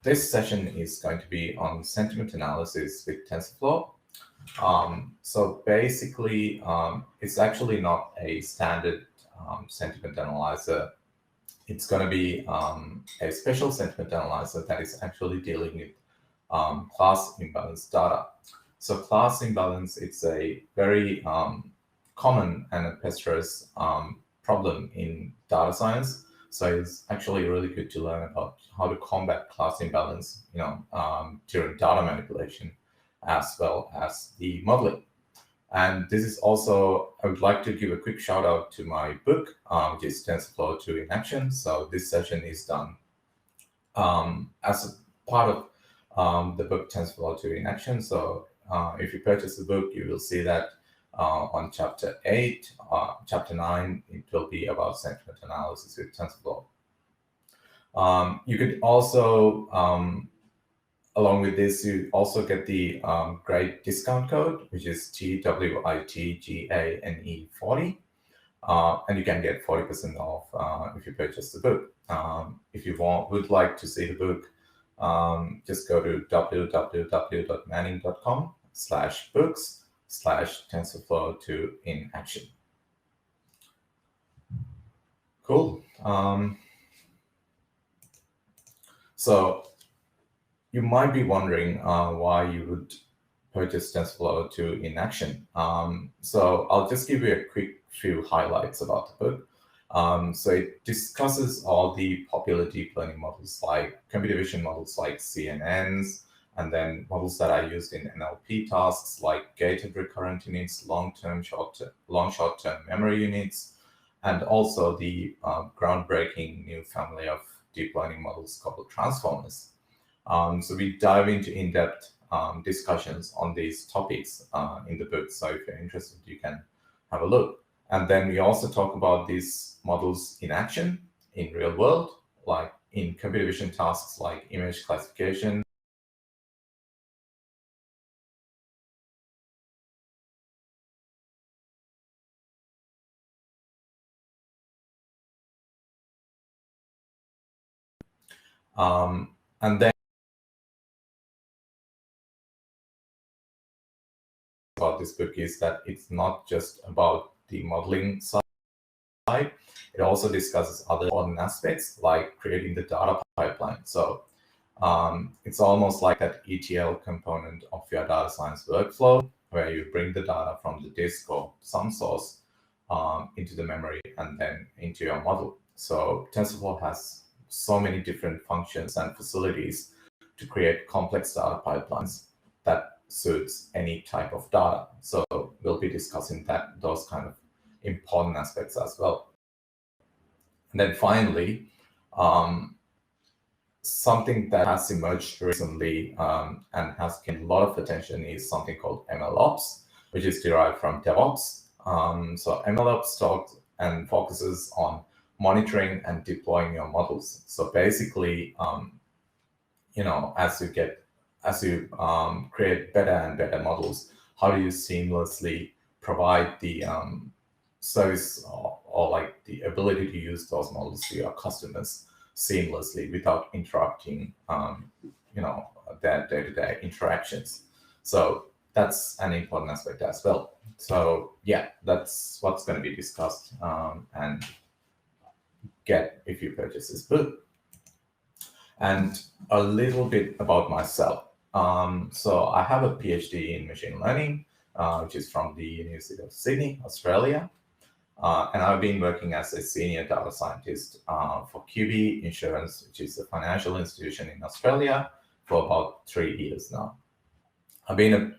This session is going to be on sentiment analysis with TensorFlow. So basically, it's actually not a standard sentiment analyzer. It's going to be a special sentiment analyzer that is actually dealing with class imbalance data. So class imbalance, it's a very common and pesteros problem in data science. So it's actually really good to learn about how to combat class imbalance, during data manipulation, as well as the modeling. And this is also, I would like to give a quick shout out to my book, which is TensorFlow 2 in Action. So this session is done as a part of the book TensorFlow 2 in Action. So if you purchase the book, you will see that on chapter 8, chapter 9, it will be about sentiment analysis with TensorFlow. You could also, along with this, you also get the great discount code, which is TWITGANE40. And you can get 40% off if you purchase the book. If you would like to see the book, just go to www.manning.com/books/TensorFlow2 in action. Cool. So you might be wondering why you would purchase TensorFlow 2 in action. So I'll just give you a quick few highlights about the book. So it discusses all the popular deep learning models like computer vision models like CNNs, and then models that are used in NLP tasks like gated recurrent units, long short-term memory units, and also the groundbreaking new family of deep learning models called transformers. So we dive into in-depth discussions on these topics in the book. So if you're interested, you can have a look. And then we also talk about these models in action in real world, like in computer vision tasks like image classification. And then about this book is that it's not just about the modeling side. It also discusses other important aspects like creating the data pipeline. So it's almost like that ETL component of your data science workflow, where you bring the data from the disk or some source into the memory and then into your model. So TensorFlow has so many different functions and facilities to create complex data pipelines that suits any type of data. So we'll be discussing those kind of important aspects as well. And then finally, something that has emerged recently and has gained a lot of attention is something called MLOps, which is derived from DevOps. So MLOps talks and focuses on monitoring and deploying your models. So basically, as you create better and better models, how do you seamlessly provide the service or like the ability to use those models to your customers seamlessly without interrupting their day-to-day interactions. So that's an important aspect as well. So yeah, that's what's going to be discussed and get if you purchase this book. And a little bit about myself. So I have a PhD in machine learning, which is from the University of Sydney, Australia. And I've been working as a senior data scientist for QB Insurance, which is a financial institution in Australia, for about 3 years now. I've been in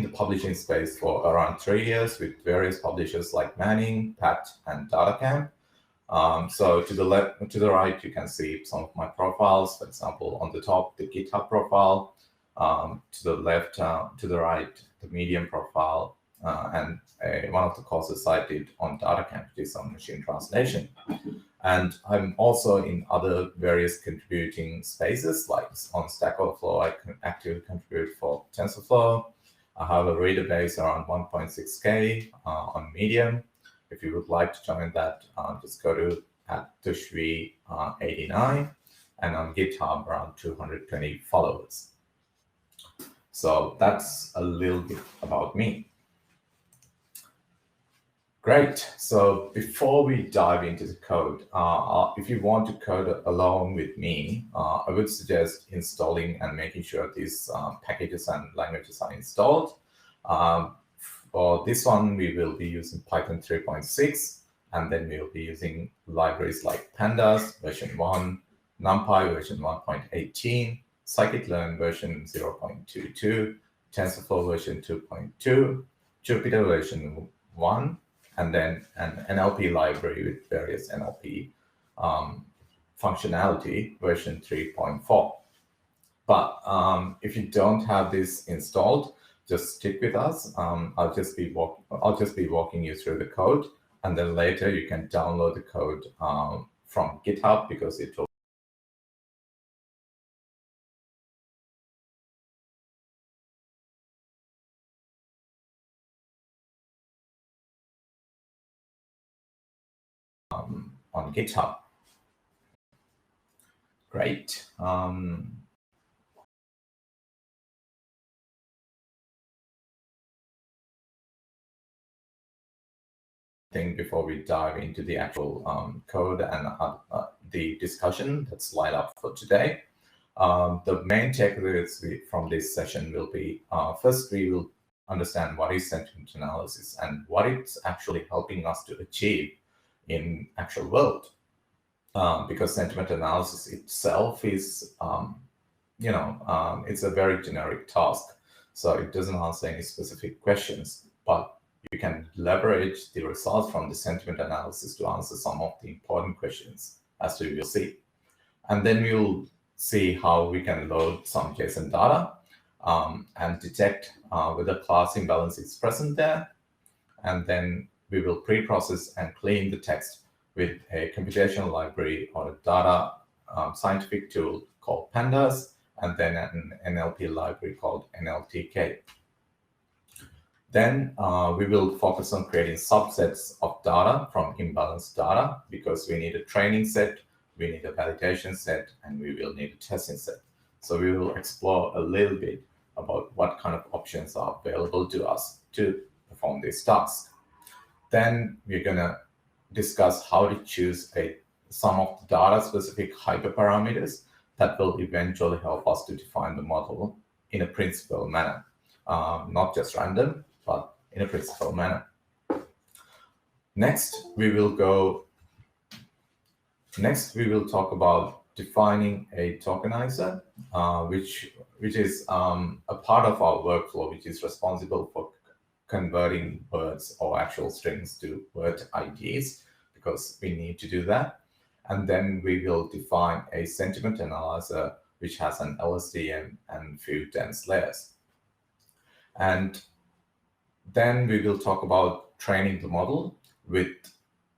the publishing space for around 3 years with various publishers like Manning, Pat, and DataCamp. So to the right, you can see some of my profiles. For example, on the top, the GitHub profile. To the left, to the right, the Medium profile, and one of the courses I did on DataCamp is on machine translation. And I'm also in other various contributing spaces, like on Stack Overflow, I can actively contribute for TensorFlow. I have a reader base around 1.6K on Medium. If you would like to join that, just go to @tushvi89. and on GitHub around 220 followers. So that's a little bit about me. Great. So before we dive into the code, if you want to code along with me, I would suggest installing and making sure these packages and languages are installed. For this one, we will be using Python 3.6, and then we'll be using libraries like Pandas version 1, NumPy version 1.18, scikit-learn version 0.22, TensorFlow version 2.2, Jupyter version 1, and then an NLP library with various NLP functionality version 3.4. But if you don't have this installed, just stick with us. I'll just be walking you through the code, and then later you can download the code from GitHub, because it will on GitHub. Great. Thing before we dive into the actual code and the discussion that's lined up for today. The main takeaways from this session will be, first, we will understand what is sentiment analysis and what it's actually helping us to achieve in actual world. Because sentiment analysis itself is, it's a very generic task. So it doesn't answer any specific questions, but you can leverage the results from the sentiment analysis to answer some of the important questions, as we will see. And then we'll see how we can load some JSON data and detect whether class imbalance is present there. And then we will pre-process and clean the text with a computational library or a data scientific tool called Pandas, and then an NLP library called NLTK. Then we will focus on creating subsets of data from imbalanced data, because we need a training set, we need a validation set, and we will need a testing set. So we will explore a little bit about what kind of options are available to us to perform this task. Then we're going to discuss how to choose some of the data-specific hyperparameters that will eventually help us to define the model in a principled manner. Not just random, but in a principled manner. Next, we will talk about defining a tokenizer, which is a part of our workflow, which is responsible for converting words or actual strings to word IDs, because we need to do that. And then we will define a sentiment analyzer, which has an LSTM and few dense layers. And then we will talk about training the model with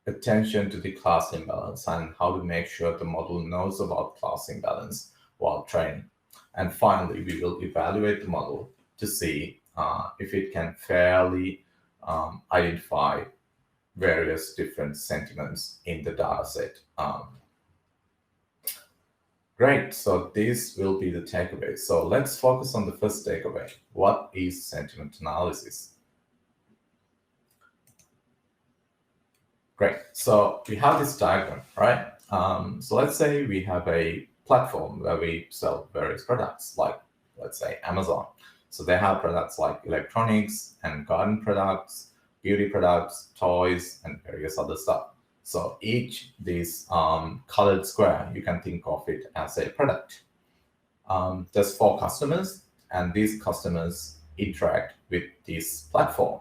attention to the class imbalance and how to make sure the model knows about class imbalance while training. And finally, we will evaluate the model to see if it can fairly identify various different sentiments in the data set. Great, so this will be the takeaway. So let's focus on the first takeaway. What is sentiment analysis? Great, so we have this diagram, right? So let's say we have a platform where we sell various products, like, let's say, Amazon. So they have products like electronics and garden products, beauty products, toys, and various other stuff. So each these colored square, you can think of it as a product. There's 4 customers, and these customers interact with this platform.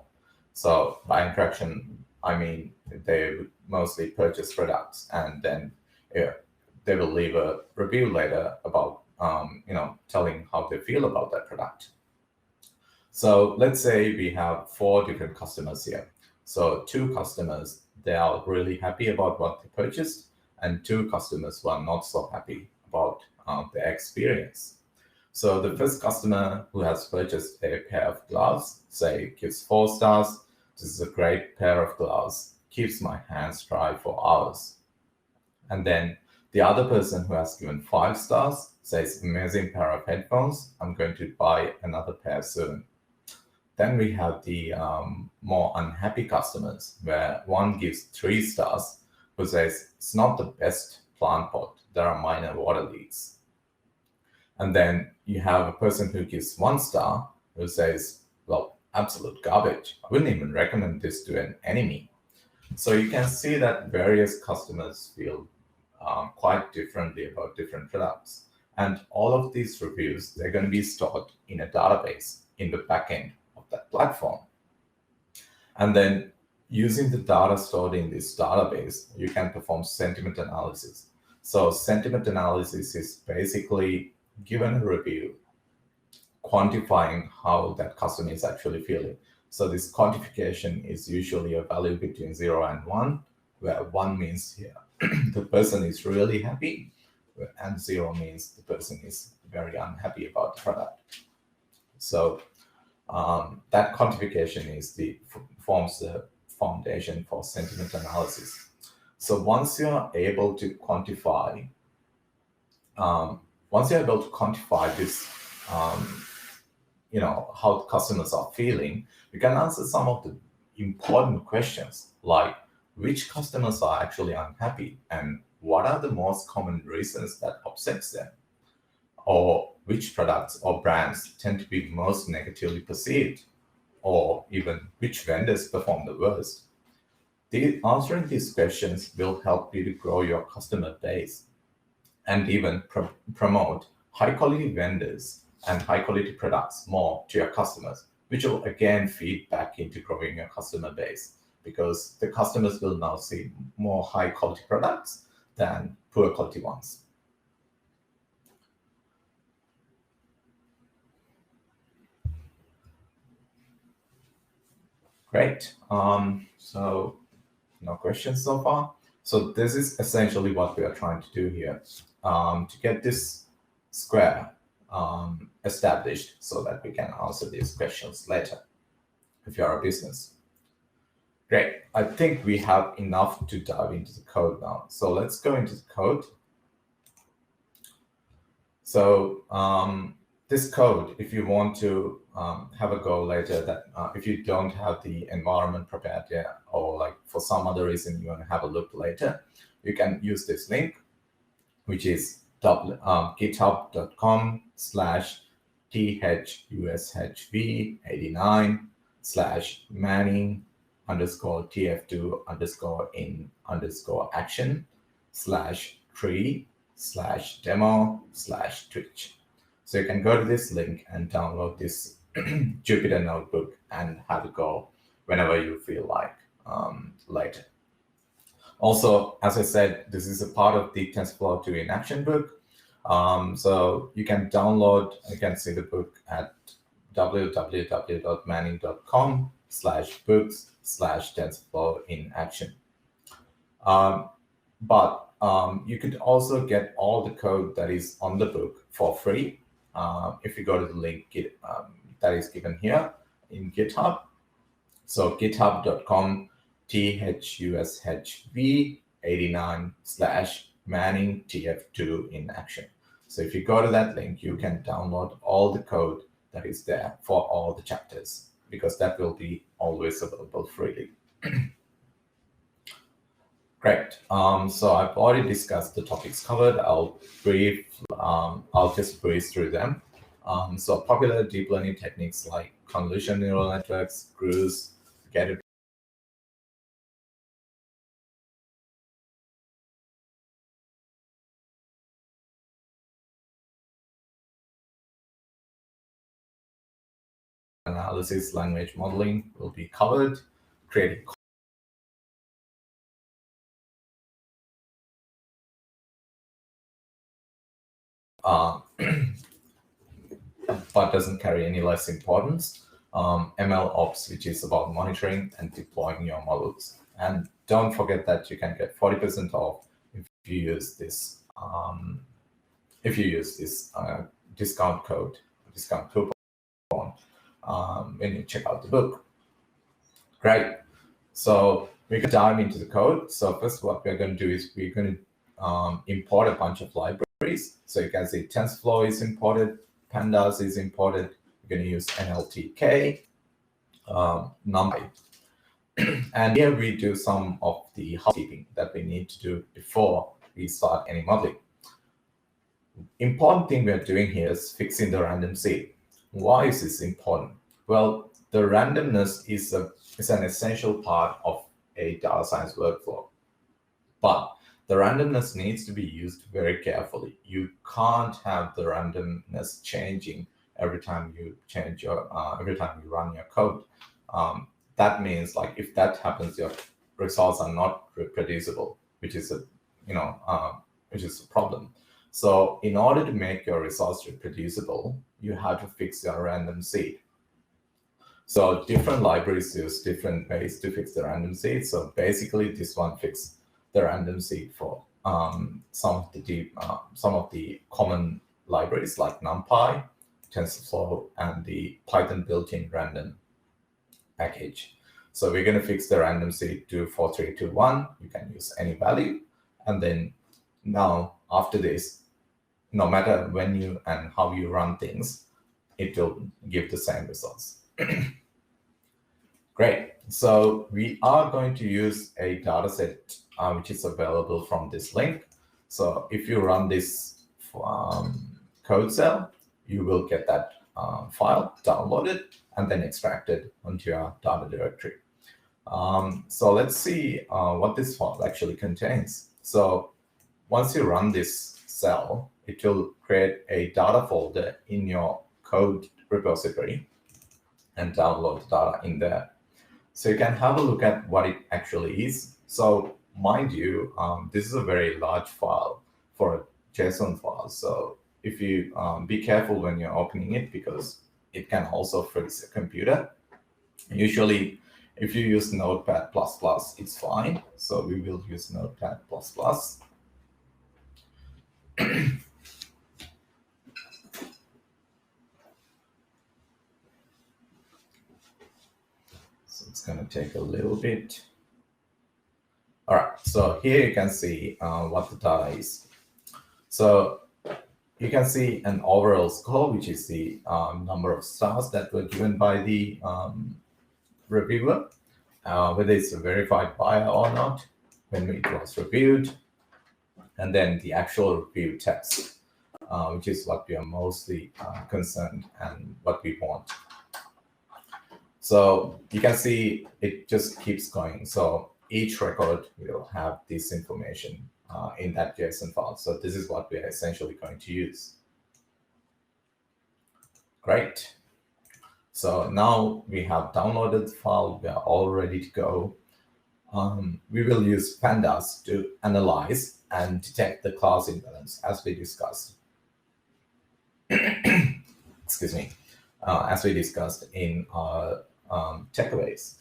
So by interaction, I mean they would mostly purchase products, and then they will leave a review later about telling how they feel about that product. So let's say we have 4 different customers here. So 2 customers, they are really happy about what they purchased, and 2 customers who are not so happy about their experience. So the first customer who has purchased a pair of gloves, say, gives 4 stars. This is a great pair of gloves, keeps my hands dry for hours. And then The other person who has given 5 stars says, amazing pair of headphones. I'm going to buy another pair soon. Then we have the more unhappy customers, where one gives 3 stars, who says, it's not the best plant pot. There are minor water leaks. And then you have a person who gives 1 star, who says, well, absolute garbage. I wouldn't even recommend this to an enemy. So you can see that various customers feel quite differently about different products. And all of these reviews, they're going to be stored in a database in the backend of that platform. And then using the data stored in this database, you can perform sentiment analysis. So sentiment analysis is basically given a review, quantifying how that customer is actually feeling. So this quantification is usually a value between 0 and 1, where 1 means here the person is really happy, and 0 means the person is very unhappy about the product. So that quantification forms the foundation for sentiment analysis. So once you're able to quantify, this, how customers are feeling, you can answer some of the important questions, like which customers are actually unhappy and what are the most common reasons that upsets them, or which products or brands tend to be most negatively perceived, or even which vendors perform the worst. Answering these questions will help you to grow your customer base and even promote high-quality vendors and high-quality products more to your customers, which will again feed back into growing your customer base, because the customers will now see more high-quality products than poor-quality ones. Great. So no questions so far. So this is essentially what we are trying to do here, to get this square established so that we can answer these questions later if you're a business. Great. I think we have enough to dive into the code now. So let's go into the code. So this code, if you want to have a go later, that if you don't have the environment prepared yet, or like for some other reason you want to have a look later, you can use this link, which is github.com/THUSHV89/manning_TF2_in_action/tree/demo/Twitch. So you can go to this link and download this Jupyter notebook and have a go whenever you feel like later. Also, as I said, this is a part of the TensorFlow 2 in Action book. So you can see the book at www.manning.com/books/TensorFlow in Action. But you could also get all the code that is on the book for free if you go to the link that is given here in GitHub. So github.com/THUSHV89/manning_TF2in_action. So if you go to that link, you can download all the code that is there for all the chapters, because that will be always available freely. Great. So I've already discussed the topics covered. I'll just breeze through them. So popular deep learning techniques like convolutional neural networks, GRUs, get analysis, language modeling will be covered. Creating but doesn't carry any less importance. ML Ops, which is about monitoring and deploying your models. And don't forget that you can get 40% off if you use this discount coupon when you check out the book. Great. So we can dive into the code. So first, what we're going to do is we're going to import a bunch of libraries. So you can see TensorFlow is imported, pandas is imported. You're going to use NLTK, NumPy. And here we do some of the housekeeping that we need to do before we start any modeling. Important thing we're doing here is fixing the random seed. Why is this important? Well, the randomness is an essential part of a data science workflow. But the randomness needs to be used very carefully. You can't have the randomness changing every time you change your every time you run your code. That means, like, if that happens, your results are not reproducible, which is a problem. So in order to make your results reproducible, you have to fix your random seed. So different libraries use different ways to fix the random seed. So basically, this one fixes the random seed for some of the common libraries like NumPy, TensorFlow, and the Python built-in random package. So we're going to fix the random seed to 4321. You can use any value. And then now after this, no matter when you and how you run things, it will give the same results. Great. So we are going to use a data set which is available from this link. So if you run this code cell, you will get that file downloaded and then extracted onto your data directory. So let's see what this file actually contains. So once you run this cell, it will create a data folder in your code repository and download the data in there. So you can have a look at what it actually is. So mind you, this is a very large file for a JSON file. So if you be careful when you're opening it, because it can also freeze a computer. Usually, if you use Notepad++, it's fine. So we will use Notepad++. So it's going to take a little bit. All right, so here you can see what the data is. So you can see an overall score, which is the number of stars that were given by the reviewer, whether it's a verified buyer or not, when it was reviewed, and then the actual review text, which is what we are mostly concerned and what we want. So you can see it just keeps going. So each record will have this information in that JSON file. So this is what we are essentially going to use. Great. So now we have downloaded the file. We are all ready to go. We will use pandas to analyze and detect the class imbalance, as we discussed. Excuse me. As we discussed in our takeaways.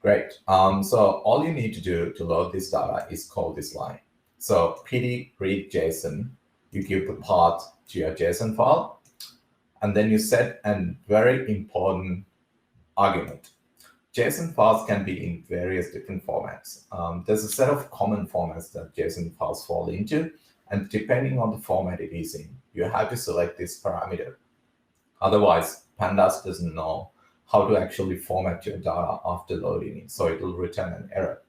Great. So all you need to do to load this data is call this line. So pd read JSON, you give the path to your JSON file, and then you set a very important argument. JSON files can be in various different formats. There's a set of common formats that JSON files fall into, and depending on the format it is in, you have to select this parameter. Otherwise, Pandas doesn't know how to actually format your data after loading it, so it will return an error.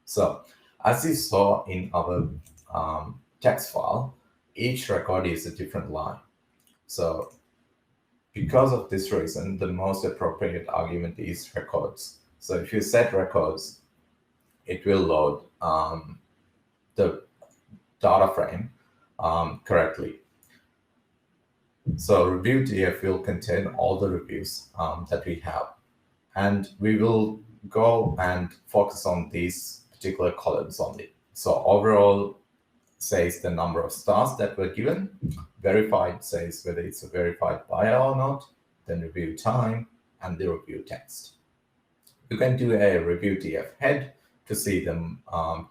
So as you saw in our text file, each record is a different line. So because of this reason, the most appropriate argument is records. So if you set records, it will load the data frame correctly. So review.df will contain all the reviews that we have. And we will go and focus on these particular columns only. So overall says the number of stars that were given. Verified says whether it's a verified buyer or not. Then review time and the review text. You can do a review.df head to see the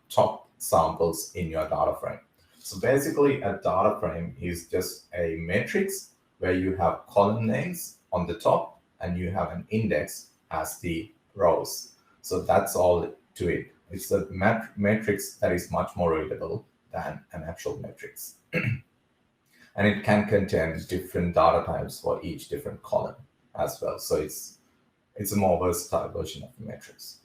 top samples in your data frame. So basically, a data frame is just a matrix where you have column names on the top and you have an index as the rows. So that's all to it. It's a matrix that is much more readable than an actual matrix. And it can contain different data types for each different column as well. So it's a more versatile version of the matrix.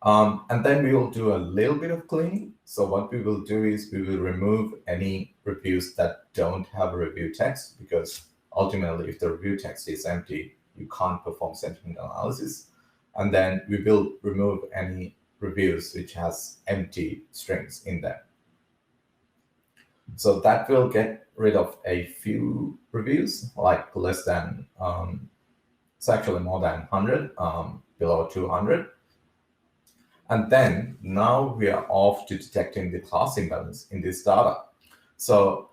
And then we will do a little bit of cleaning. So what we will do is we will remove any reviews that don't have a review text, because ultimately if the review text is empty, you can't perform sentiment analysis. And then we will remove any reviews which has empty strings in them. So that will get rid of a few reviews, like less than, it's actually more than 100, below 200. And then now we are off to detecting the class imbalance in this data. So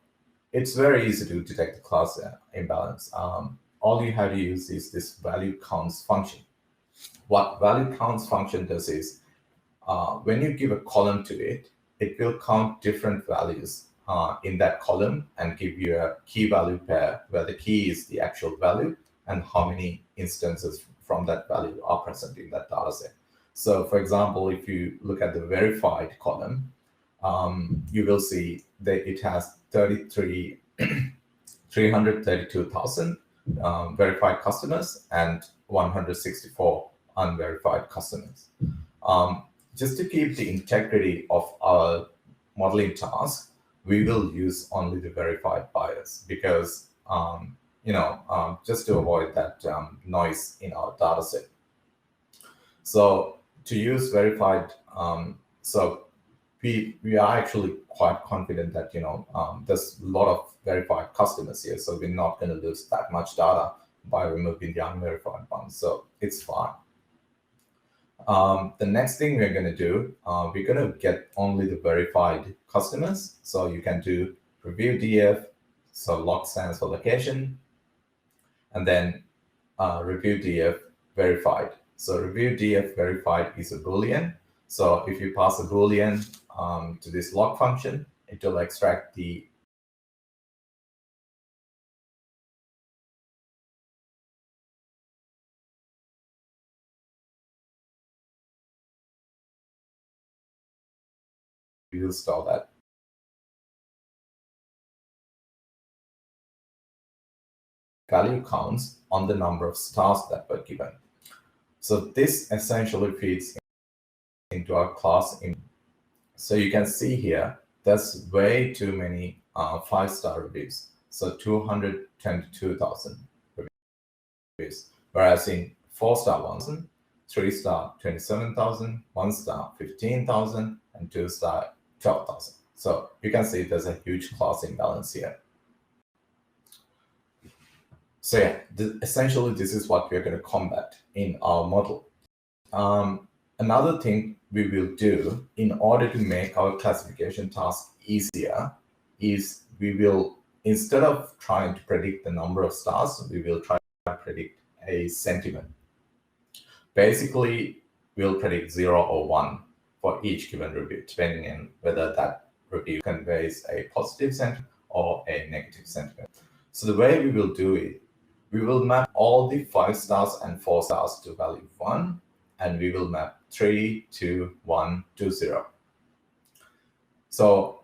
it's very easy to detect the class imbalance. All you have to use is this value counts function. What value counts function does is, when you give a column to it, it will count different values in that column and give you a key value pair, where the key is the actual value and how many instances from that value are present in that data set. So for example, if you look at the verified column, you will see that it has 332,000 verified customers and 164 unverified customers. Just to keep the integrity of our modeling task, we will use only the verified bias, because just to avoid that noise in our data set. So to use verified, so we are actually quite confident that there's a lot of verified customers here, so we're not going to lose that much data by removing the unverified ones. So it's fine. The next thing we're going to do, we're going to get only the verified customers. So you can do review df, so log stands for location, and then review df verified. So review df verified is a Boolean. So if you pass a Boolean to this log function, it will extract the we will store that. Value counts on the number of stars that were given. So this essentially feeds into our class. So you can see here, there's way too many 5-star reviews. So 222,000 reviews, whereas in 4-star ones, 3-star 27,000, 1-star 15,000, and 2-star 12,000. So you can see there's a huge class imbalance here. So yeah, essentially this is what we're going to combat in our model. Another thing we will do in order to make our classification task easier is we will, instead of trying to predict the number of stars, we will try to predict a sentiment. Basically, we'll predict 0 or 1 for each given review, depending on whether that review conveys a positive sentiment or a negative sentiment. So the way we will do it, we will map all the 5 stars and 4 stars to value 1, and we will map 3, 2, 1 to 0. So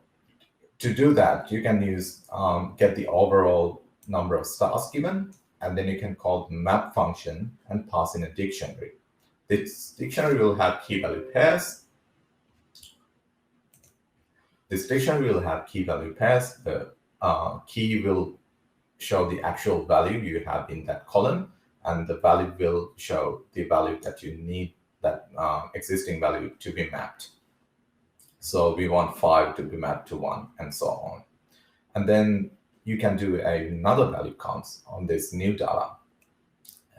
to do that, you can use get the overall number of stars given, and then you can call the map function and pass in a dictionary. This dictionary will have key value pairs. This dictionary will have key value pairs. The key will show the actual value you have in that column, and the value will show the value that you need that existing value to be mapped. So we want 5 to be mapped to 1, and so on. And then you can do another value counts on this new data.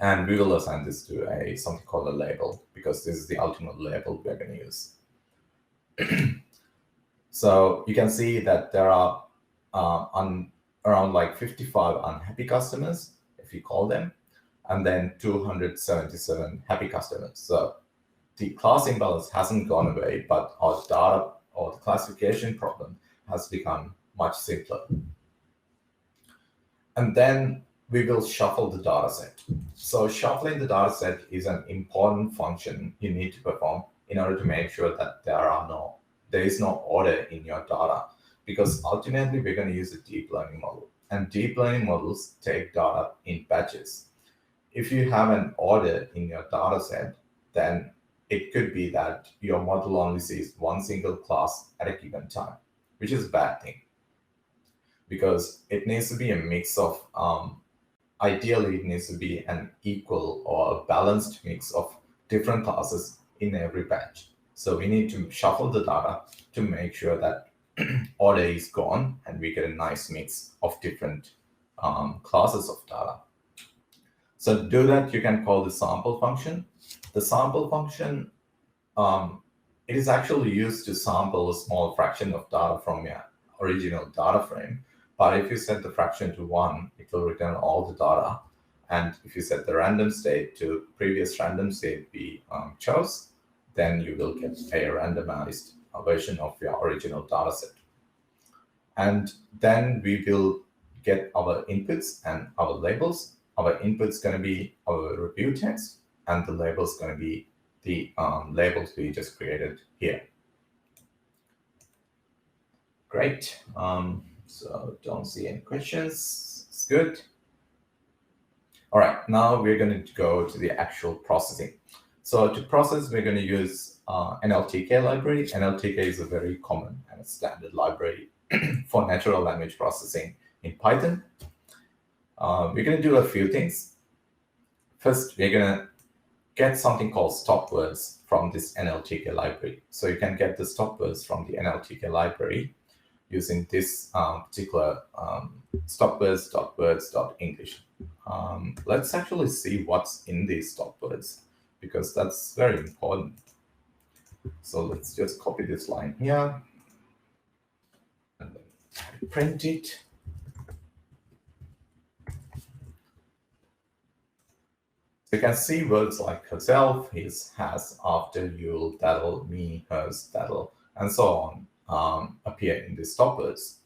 And we will assign this to something called a label, because this is the ultimate label we're going to use. So you can see that there are around like 55 unhappy customers, if you call them, and then 277 happy customers. So the class imbalance hasn't gone away, but our data or the classification problem has become much simpler. And then we will shuffle the data set. So shuffling the data set is an important function you need to perform in order to make sure that there is no order in your data, because ultimately we're going to use a deep learning model, and deep learning models take data in batches. If you have an order in your data set, then it could be that your model only sees one single class at a given time, which is a bad thing, because it needs to be a mix of, ideally it needs to be an equal or a balanced mix of different classes in every batch. So we need to shuffle the data to make sure that order is gone and we get a nice mix of different classes of data. So to do that, you can call the sample function. The sample function, it is actually used to sample a small fraction of data from your original data frame. But if you set the fraction to 1, it will return all the data. And if you set the random state to previous random state we chose, then you will get a randomized version of your original data set. And then we will get our inputs and our labels. Our input's going to be our review text, and the label's going to be the labels we just created here. Great. So don't see any questions. It's good. All right, now we're going to go to the actual processing. So to process, we're going to use NLTK library. NLTK is a very common and standard library for natural language processing in Python. We're going to do a few things. First, we're going to get something called stop words from this NLTK library. So you can get the stop words from the NLTK library using this particular stop words.words.english. Let's actually see what's in these stop words, because that's very important. So let's just copy this line here and then print it. You can see words like herself, his, has, after, you'll, that'll, me, hers, that'll, and so on appear in the stop words.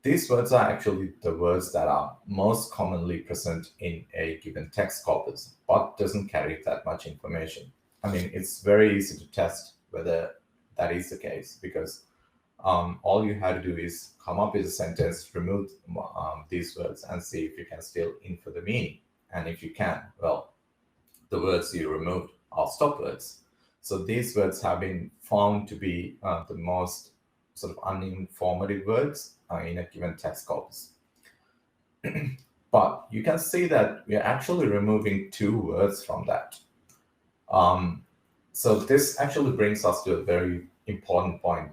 These words are actually the words that are most commonly present in a given text corpus, but doesn't carry that much information. I mean, it's very easy to test whether that is the case, because all you have to do is come up with a sentence, remove these words, and see if you can still infer the meaning. And if you can, well, the words you removed are stop words. So these words have been found to be the most sort of uninformative words in a given text corpus. But you can see that we are actually removing 2 words from that. So this actually brings us to a very important point.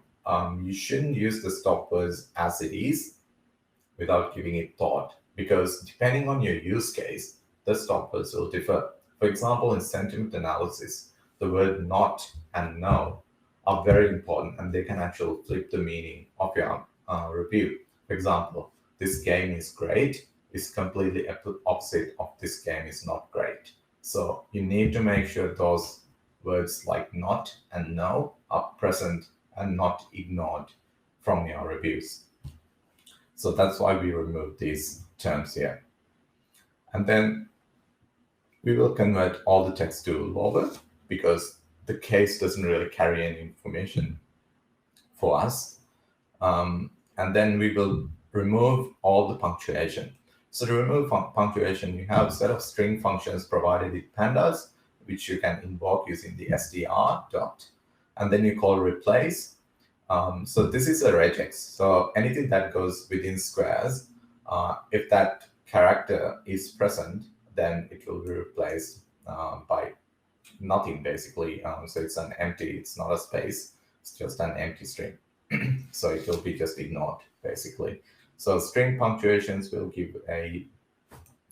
You shouldn't use the stop words as it is without giving it thought, because depending on your use case, the stop words will differ. For example, in sentiment analysis, the word not and no are very important, and they can actually flip the meaning of your review. For example, this game is great is completely opposite of this game is not great. So you need to make sure those words like not and no are present and not ignored from your reviews. So that's why we remove these terms here. And then we will convert all the text to lower, because the case doesn't really carry any information for us. And then we will remove all the punctuation. So to remove punctuation, you have a set of string functions provided with pandas, which you can invoke using the str dot, and then you call replace. So this is a regex. So anything that goes within squares, if that character is present, then it will be replaced by nothing, basically. So it's an empty, it's not a space, it's just an empty string. So it will be just ignored, basically. So string punctuations will give a,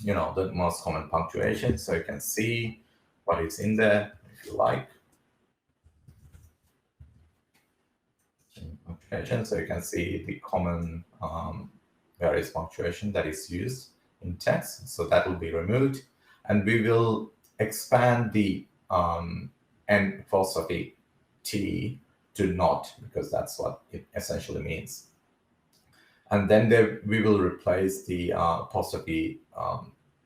the most common punctuation. So you can see what is in there, if you like. Punctuation, so you can see the common various punctuation that is used in text. So that will be removed, and we will expand the n apostrophe t to not, because that's what it essentially means. And then we will replace the apostrophe,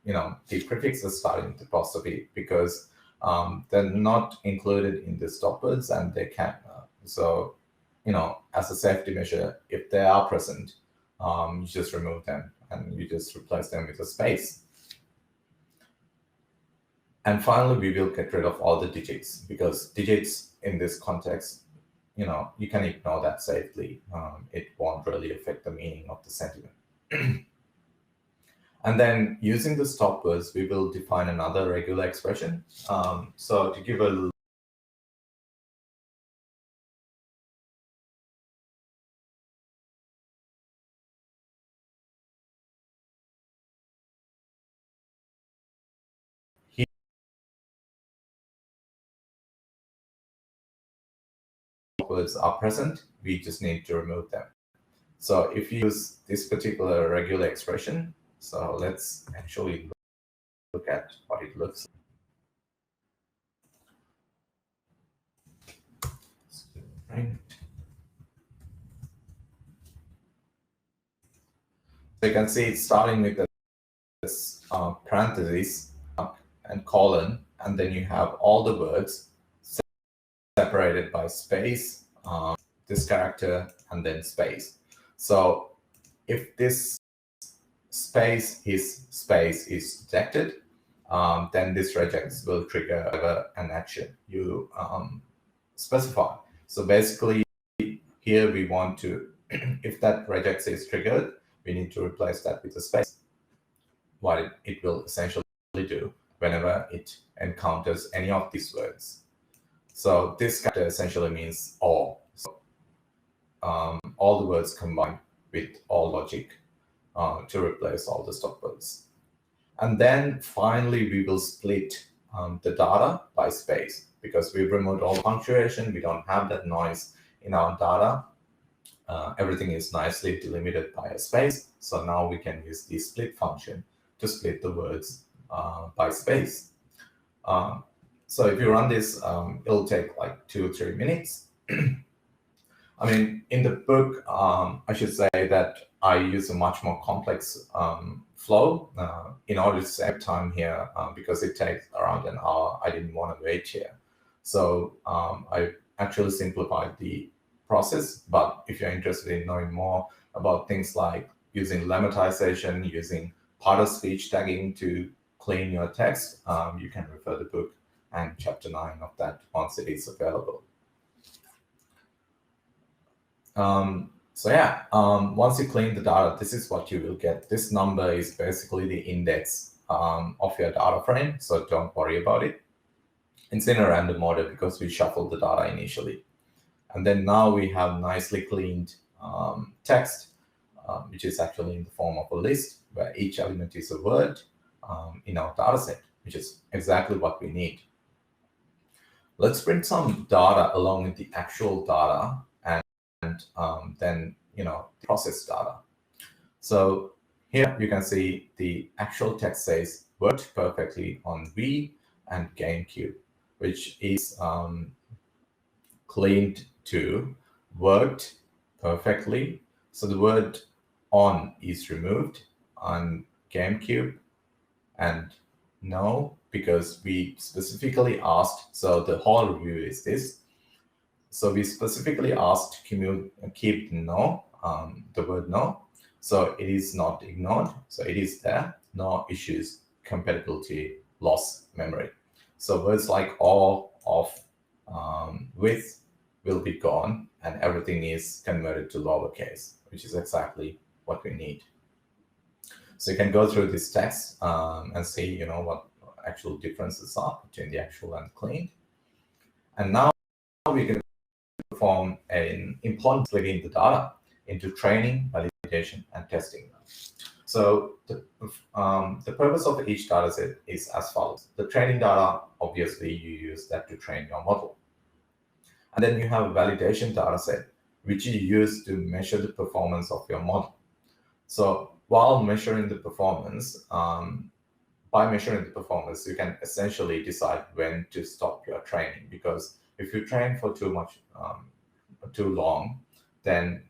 the prefixes starting with apostrophe, because they're not included in the stoppers, and they can. So, as a safety measure, if they are present, you just remove them and you just replace them with a space. And finally, we will get rid of all the digits, because digits in this context, you can ignore that safely. It won't really affect the meaning of the sentiment. And then using the stoppers, we will define another regular expression. So to give a stoppers are present, we just need to remove them. So if you use this particular regular expression, so let's actually look at what it looks like. So you can see it's starting with this parentheses and colon, and then you have all the words separated by space, this character, and then space. So if this space is detected, then this regex will trigger an action you specify. So basically, here we want to, if that regex is triggered, we need to replace that with a space. What it will essentially do whenever it encounters any of these words. So this character essentially means all. So all the words combined with all logic to replace all the stop words. And then finally, we will split the data by space, because we've removed all punctuation. We don't have that noise in our data. Everything is nicely delimited by a space. So now we can use the split function to split the words by space. So if you run this, it'll take like 2 or 3 minutes. I mean, in the book, I should say that I use a much more complex flow in order to save time here, because it takes around an hour. I didn't want to wait here. So I actually simplified the process. But if you're interested in knowing more about things like using lemmatization, using part of speech tagging to clean your text, you can refer the book and chapter 9 of that once it is available. So yeah, once you clean the data, this is what you will get. This number is basically the index of your data frame, so don't worry about it. It's in a random order because we shuffled the data initially. And then now we have nicely cleaned text, which is actually in the form of a list where each element is a word in our data set, which is exactly what we need. Let's print some data along with the actual data and then the process data. So here you can see the actual text says worked perfectly on Wii and GameCube, which is cleaned to worked perfectly. So the word on is removed on GameCube, and no, because we specifically asked, so the whole review is this. So we specifically asked to keep no, the word no. So it is not ignored. So it is there. No issues, compatibility, loss, memory. So words like all, of, with will be gone, and everything is converted to lowercase, which is exactly what we need. So you can go through this text and see, what actual differences are between the actual and cleaned. And now we can perform an important splitting the data into training, validation, and testing. So the purpose of each data set is as follows. The training data, obviously, you use that to train your model. And then you have a validation data set, which you use to measure the performance of your model. So while measuring the performance, by measuring the performance, you can essentially decide when to stop your training, because if you train for too long, then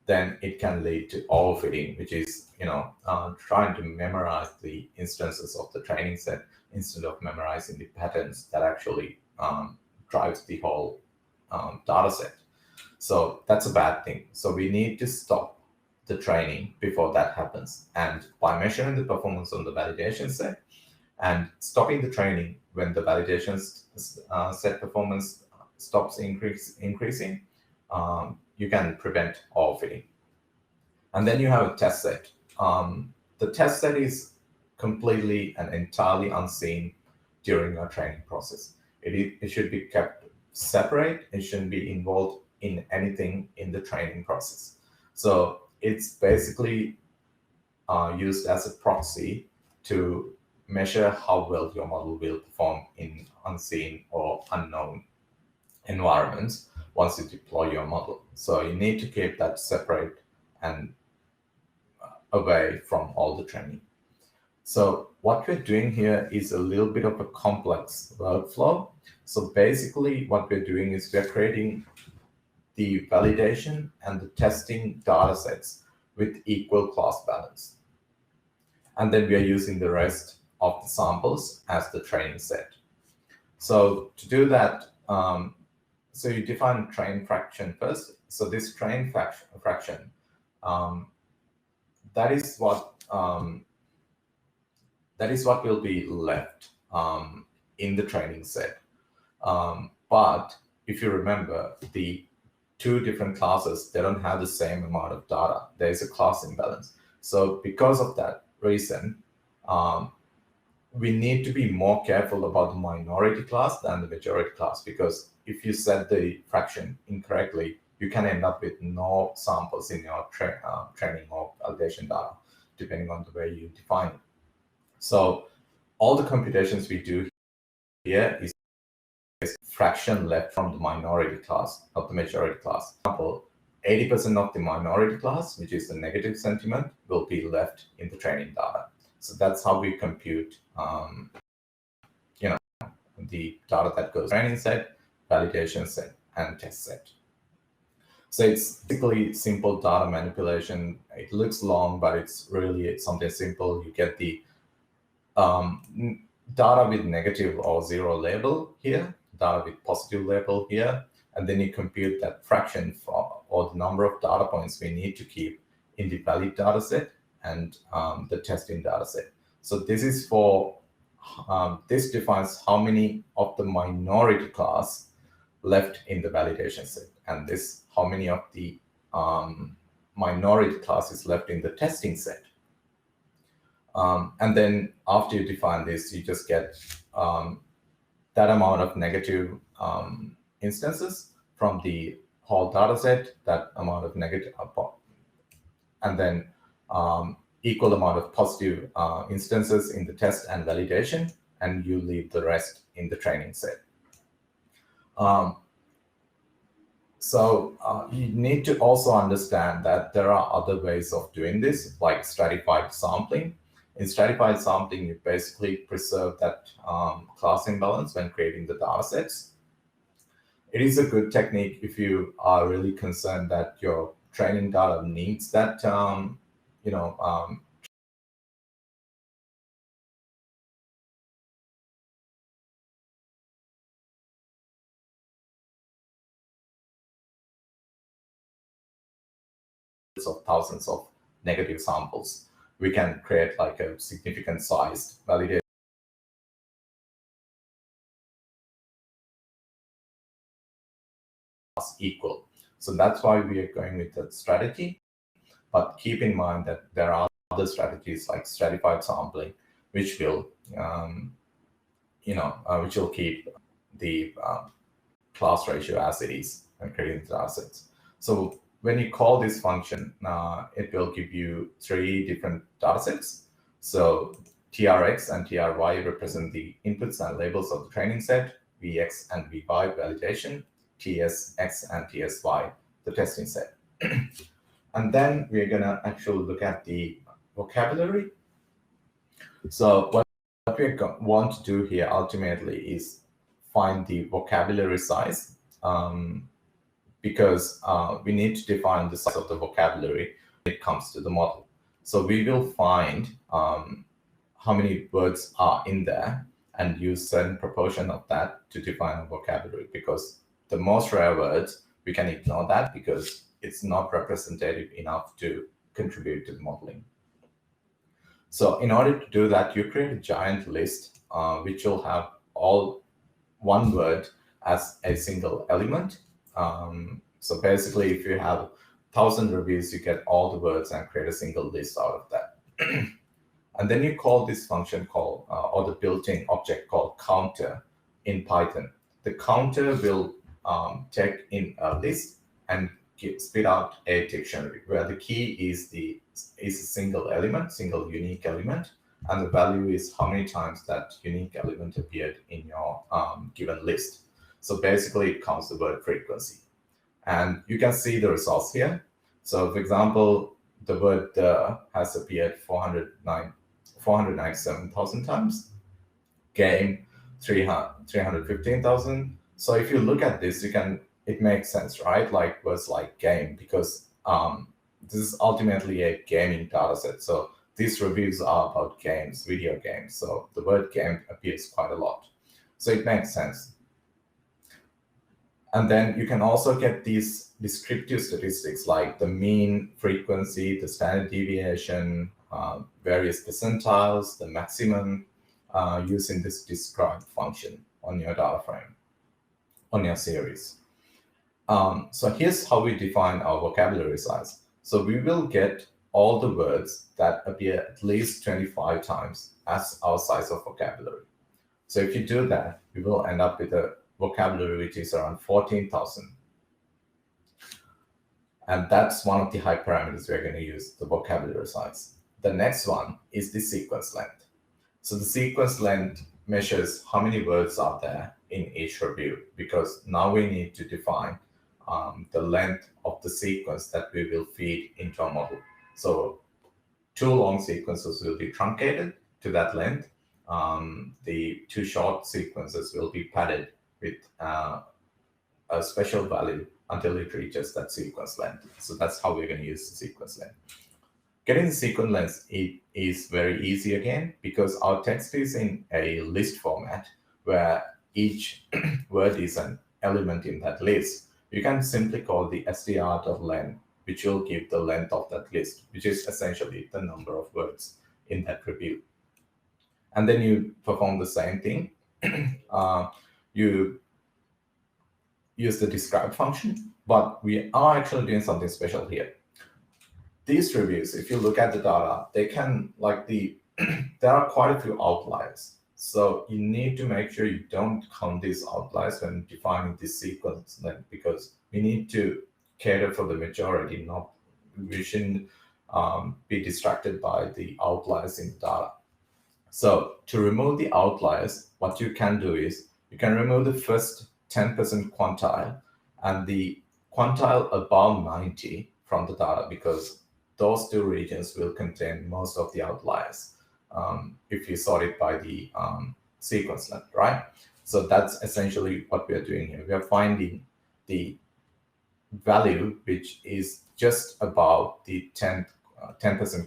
then it can lead to overfitting, which is trying to memorize the instances of the training set instead of memorizing the patterns that actually drives the whole data set. So that's a bad thing. So we need to stop the training before that happens. And by measuring the performance on the validation set and stopping the training when the validation set performance stops increasing, you can prevent overfitting. And then you have a test set. The test set is completely and entirely unseen during your training process. It should be kept separate. It shouldn't be involved in anything in the training process. So it's basically used as a proxy to measure how well your model will perform in unseen or unknown environments once you deploy your model. So you need to keep that separate and away from all the training. So what we're doing here is a little bit of a complex workflow. So basically what we're doing is we're creating the validation and the testing data sets with equal class balance. And then we are using the rest of the samples as the training set. So to do that, so you define train fraction first. So this train fraction, that is what will be left in the training set. But if you remember, the two different classes, they don't have the same amount of data. There is a class imbalance. So because of that reason, we need to be more careful about the minority class than the majority class, because if you set the fraction incorrectly, you can end up with no samples in your training or validation data, depending on the way you define it. So all the computations we do here is fraction left from the minority class, not the majority class. For example, 80% of the minority class, which is the negative sentiment, will be left in the training data. So that's how we compute, the data that goes training set, validation set, and test set. So it's basically simple data manipulation. It looks long, but it's really something simple. You get the data with negative or zero label here, data with positive label here, and then you compute that fraction or the number of data points we need to keep in the valid data set and the testing data set. So this is for, this defines how many of the minority class left in the validation set, and this how many of the minority class is left in the testing set. And then after you define this, you just get that amount of negative instances from the whole data set, that amount of negative, and then equal amount of positive instances in the test and validation, and you leave the rest in the training set. So you need to also understand that there are other ways of doing this, like stratified sampling. In stratified sampling, you basically preserve that class imbalance when creating the data sets. It is a good technique if you are really concerned that your training data needs that, of thousands of negative samples. We can create like a significant sized validation equal. So that's why we are going with that strategy. But keep in mind that there are other strategies like stratified sampling, which will, which will keep the class ratio as it is and creating the assets. So when you call this function, it will give you three different data sets. So TRX and TRY represent the inputs and labels of the training set, VX and VY validation, TSX and TSY, the testing set. And then we're going to actually look at the vocabulary. So what we want to do here ultimately is find the vocabulary size, because we need to define the size of the vocabulary when it comes to the model. So we will find how many words are in there and use certain proportion of that to define a vocabulary, because the most rare words, we can ignore that because it's not representative enough to contribute to the modeling. So in order to do that, you create a giant list, which will have all one word as a single element. So basically, if you have 1,000 reviews, you get all the words and create a single list out of that. And then you call this function called, or the built-in object called counter in Python. The counter will take in a list and spit out a dictionary where the key is a single element, single unique element, and the value is how many times that unique element appeared in your given list. So basically, it counts the word frequency. And you can see the results here. So for example, the word has appeared 497,000 times, game 315,000. So if you look at this, it makes sense, right? Like words like game, because this is ultimately a gaming data set. So these reviews are about games, video games. So the word game appears quite a lot. So it makes sense. And then you can also get these descriptive statistics like the mean, frequency, the standard deviation, various percentiles, the maximum, using this describe function on your data frame, on your series. So here's how we define our vocabulary size. So we will get all the words that appear at least 25 times as our size of vocabulary. So if you do that, we will end up with a vocabulary which is around 14,000. And that's one of the hyperparameters we're going to use, the vocabulary size. The next one is the sequence length. So the sequence length measures how many words are there in each review, because now we need to define the length of the sequence that we will feed into our model. So 2 long sequences will be truncated to that length. The 2 short sequences will be padded with a special value until it reaches that sequence length. So that's how we're going to use the sequence length. Getting the sequence length is very easy again, because our text is in a list format where each word is an element in that list. You can simply call the str.length, which will give the length of that list, which is essentially the number of words in that review. And then you perform the same thing. You use the describe function, but we are actually doing something special here. These reviews, if you look at the data, they can, there are quite a few outliers. So you need to make sure you don't count these outliers when defining this sequence length, because we need to cater for the majority, we shouldn't be distracted by the outliers in the data. So to remove the outliers, what you can do is you can remove the first 10% quantile and the quantile above 90 from the data, because those 2 regions will contain most of the outliers if you sort it by the sequence length, right? So that's essentially what we are doing here. We are finding the value which is just above the 10%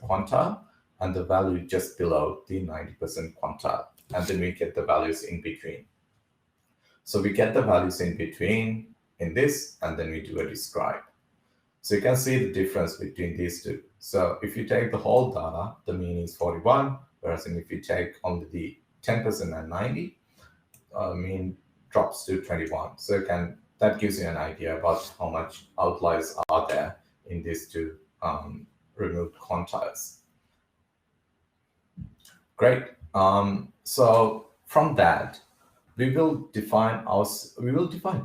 quantile and the value just below the 90% quantile. And then we get the values in between. So we get the values in between in this, and then we do a describe. So you can see the difference between these 2. So if you take the whole data, the mean is 41, whereas if you take only the 10% and 90, mean drops to 21. So that gives you an idea about how much outliers are there in these 2 removed quantiles. Great. So from that, we will define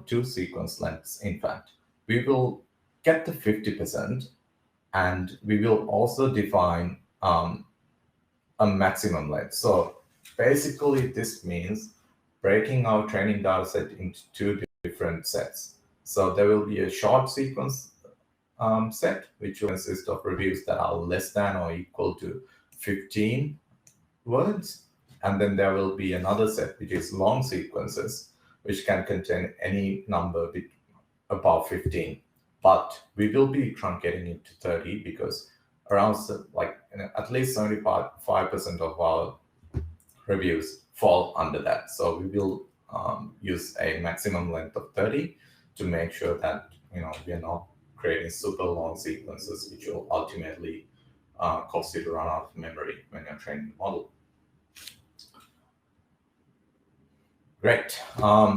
2 sequence lengths. In fact, we will get the 50%, and we will also define a maximum length. So basically, this means breaking our training data set into 2 different sets. So there will be a short sequence set, which will consist of reviews that are less than or equal to 15 words. And then there will be another set, which is long sequences, which can contain any number above 15. But we will be truncating it to 30, because around at least 75% of our reviews fall under that. So we will use a maximum length of 30 to make sure that we are not creating super long sequences, which will ultimately cause you to run out of memory when you're training the model. Great.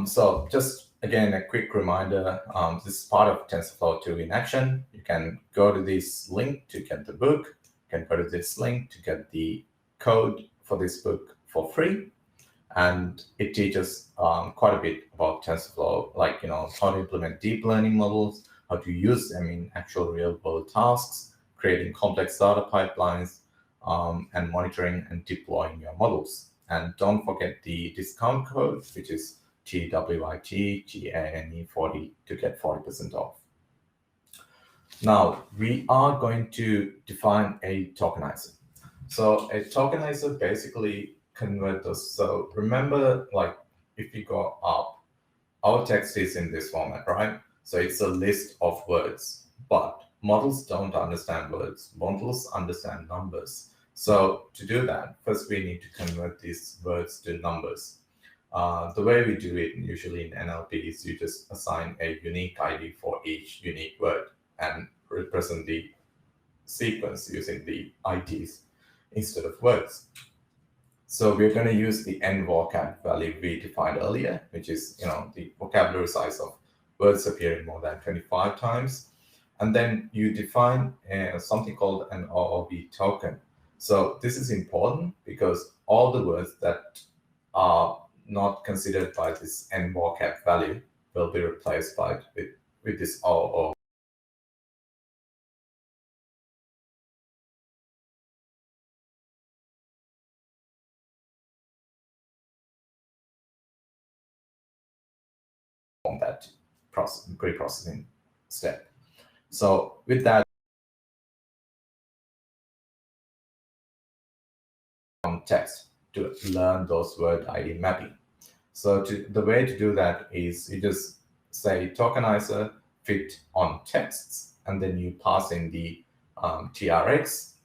So just again, a quick reminder, this is part of TensorFlow 2 in action. You can go to this link to get the book. You can go to this link to get the code for this book for free. And it teaches quite a bit about TensorFlow, like how to implement deep learning models, how to use them in actual real-world tasks, creating complex data pipelines, and monitoring and deploying your models. And don't forget the discount code, which is TWYTGANE40 to get 40% off. Now, we are going to define a tokenizer. So a tokenizer basically converts us. So remember, like if you go up, our text is in this format, right? So it's a list of words, but models don't understand words. Models understand numbers. So to do that, first we need to convert these words to numbers. The way we do it usually in NLP is you just assign a unique ID for each unique word and represent the sequence using the IDs instead of words. So we're going to use the n vocab value we defined earlier, which is the vocabulary size of words appearing more than 25 times. And then you define something called an OOB token. So this is important because all the words that are not considered by this n vocab value will be replaced by with this OOB. On that pre-processing step. So with that, text to learn those word ID mapping. So the way to do that is you just say tokenizer fit on texts, and then you pass in the TRX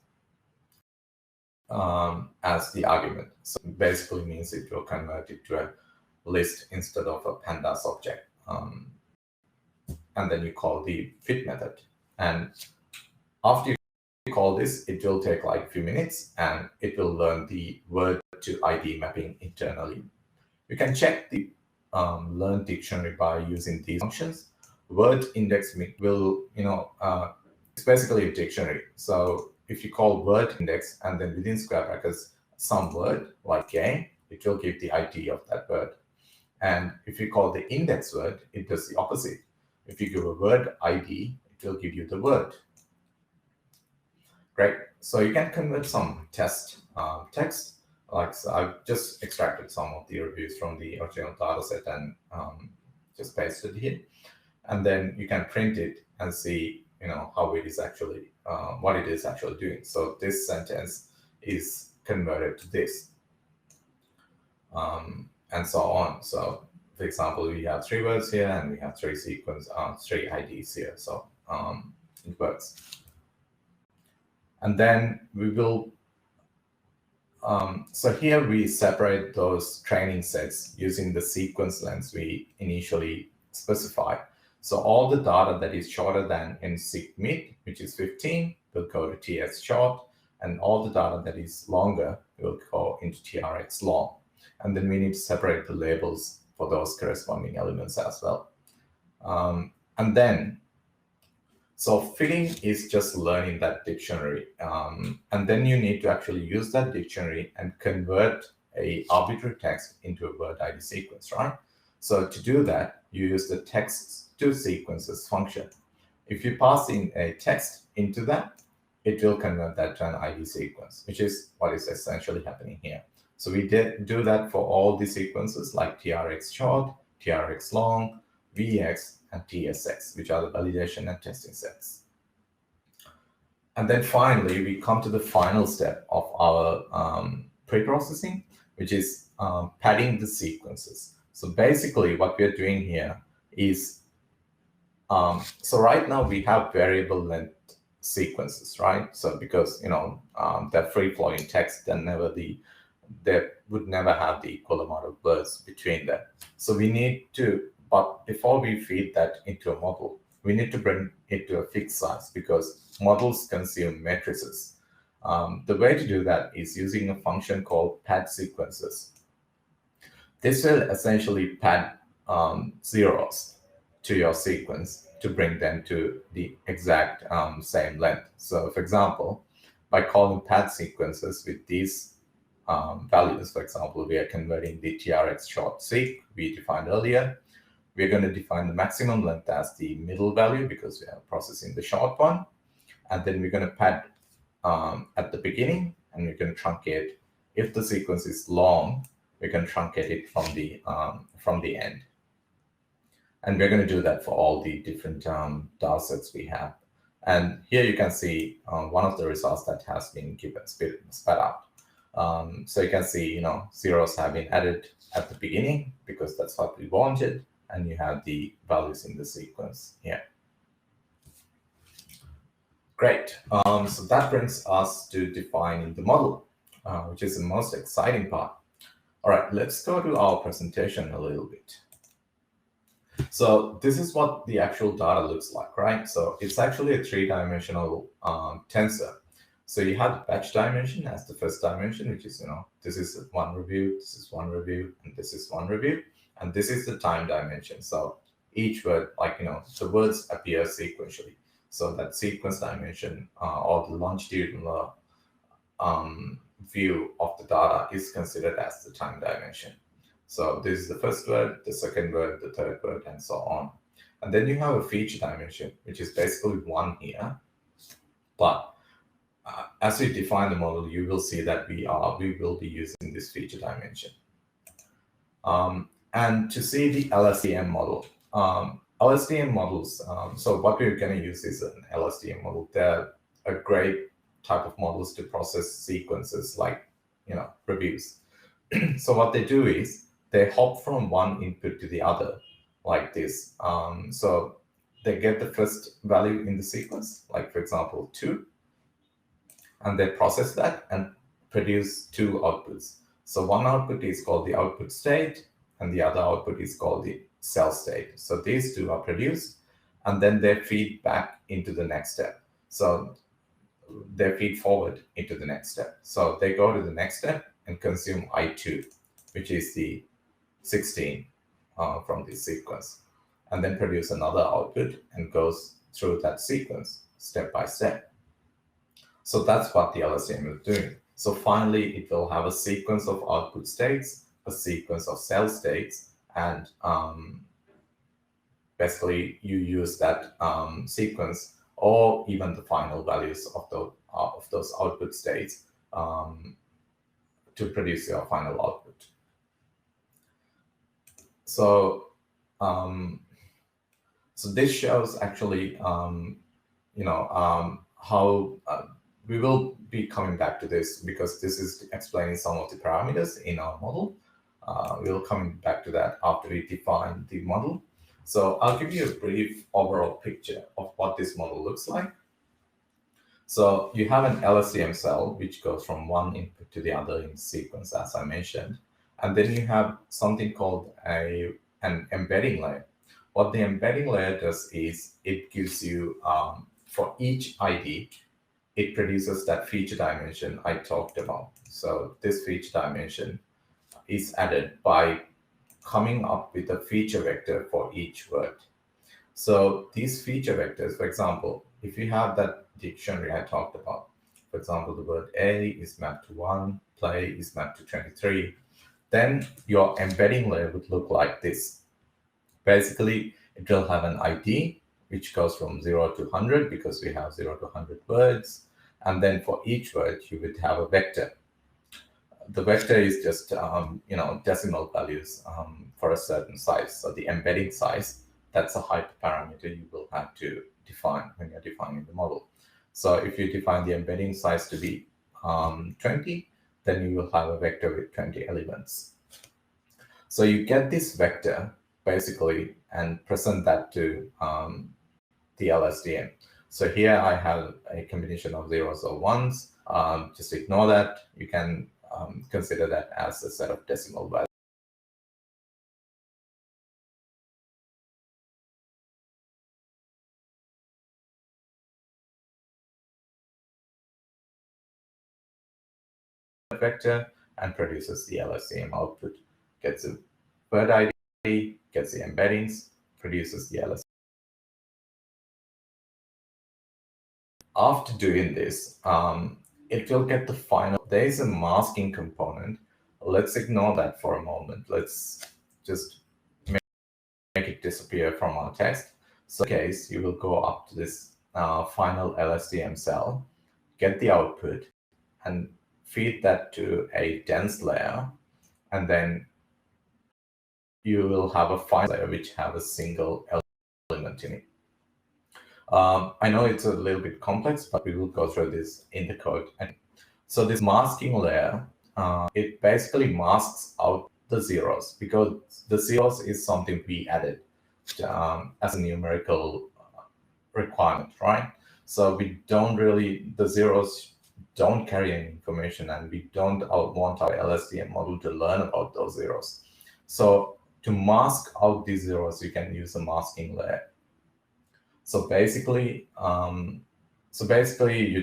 as the argument. So basically means it will convert it to a list instead of a pandas object. And then you call the fit method. And after you call this, it will take like a few minutes and it will learn the word to ID mapping internally. You can check the learn dictionary by using these functions. Word index will, it's basically a dictionary. So if you call word index and then within square brackets some word like game, it will give the ID of that word. And if you call the index word, it does the opposite. If you give a word ID, it will give you the word. Great. So you can convert some text. Like so I've just extracted some of the reviews from the original data set and just pasted here. And then you can print it and see, how it is actually, what it is actually doing. So this sentence is converted to this, and so on. So for example, we have 3 words here and we have 3 3 IDs here. So it works. And then we will, so here we separate those training sets using the sequence lengths we initially specified. So all the data that is shorter than in sig_mid, which is 15, will go to TS short, and all the data that is longer will go into TRX long. And then we need to separate the labels for those corresponding elements as well. And then, so fitting is just learning that dictionary. And then you need to actually use that dictionary and convert a arbitrary text into a word ID sequence, right? So to do that, you use the text to sequences function. If you pass in a text into that, it will convert that to an ID sequence, which is what is essentially happening here. So we did do that for all the sequences like TRX short, TRX long, VX, and TSX, which are the validation and testing sets. And then finally, we come to the final step of our pre-processing, which is padding the sequences. So basically what we're doing here is, so right now we have variable length sequences, right? So because they're free flowing text, they would never have the equal amount of words between them. So we need to, but before we feed that into a model, we need to bring it to a fixed size because models consume matrices. The way to do that is using a function called pad sequences. This will essentially pad zeros to your sequence to bring them to the exact same length. So for example, by calling pad sequences with these values, for example, we are converting the trx short seq we defined earlier. We're going to define the maximum length as the middle value because we are processing the short one. And then we're going to pad at the beginning, and we're going to truncate. If the sequence is long, we can truncate it from the end. And we're going to do that for all the different data sets we have. And here you can see one of the results that has been given spat out. So you can see, zeros have been added at the beginning because that's what we wanted, and you have the values in the sequence here. Great. So that brings us to defining the model, which is the most exciting part. All right, let's go to our presentation a little bit. So this is what the actual data looks like, right? So it's actually a three-dimensional tensor. So you have the batch dimension as the first dimension, which is, this is one review, this is one review, and this is one review. And this is the time dimension. So each word, the words appear sequentially. So that sequence dimension or the longitudinal view of the data is considered as the time dimension. So this is the first word, the second word, the third word, and so on. And then you have a feature dimension, which is basically one here. But as we define the model, you will see that we will be using this feature dimension. And to see the LSTM model, LSTM models, so what we're going to use is an LSTM model. They're a great type of models to process sequences like, reviews. So what they do is they hop from one input to the other like this. So they get the first value in the sequence, like for example, 2, and they process that and produce 2 outputs. So one output is called the output state, and the other output is called the cell state. So these 2 are produced, and then they feed back into the next step. So they feed forward into the next step. So they go to the next step and consume I2, which is the 16 from this sequence, and then produce another output and goes through that sequence step by step. So that's what the LSTM is doing. So finally, it will have a sequence of output states, a sequence of cell states, and basically you use that sequence or even the final values of those output states to produce your final output. So so this shows actually how we will be coming back to this because this is explaining some of the parameters in our model. We'll come back to that after we define the model. So I'll give you a brief overall picture of what this model looks like. So you have an LSTM cell, which goes from one input to the other in sequence, as I mentioned. And then you have something called an embedding layer. What the embedding layer does is it gives you, for each ID, it produces that feature dimension I talked about. So this feature dimension is added by coming up with a feature vector for each word. So these feature vectors, for example, if you have that dictionary I talked about, for example, the word A is mapped to 1, play is mapped to 23, then your embedding layer would look like this. Basically, it will have an ID, which goes from 0 to 100 because we have 0 to 100 words. And then for each word, you would have a vector. The vector is just, decimal values for a certain size. So the embedding size, that's a hyperparameter you will have to define when you're defining the model. So if you define the embedding size to be 20, then you will have a vector with 20 elements. So you get this vector basically and present that to the LSTM. So here I have a combination of zeros or ones. Just ignore that. You can consider that as a set of decimal values. Vector and produces the LSTM output, gets a word ID, gets the embeddings, produces the LSTM. After doing this, it will get the final. There is a masking component. Let's ignore that for a moment. Let's just make it disappear from our text. So in this case, you will go up to this final LSTM cell, get the output, and feed that to a dense layer, and then you will have a final layer which have a single element in it. I know it's a little bit complex, but we will go through this in the code. And so this masking layer, it basically masks out the zeros, because the zeros is something we added as a numerical requirement, right? So we don't really, the zeros don't carry any information, and we don't want our LSTM model to learn about those zeros. So to mask out these zeros, you can use a masking layer. So basically, you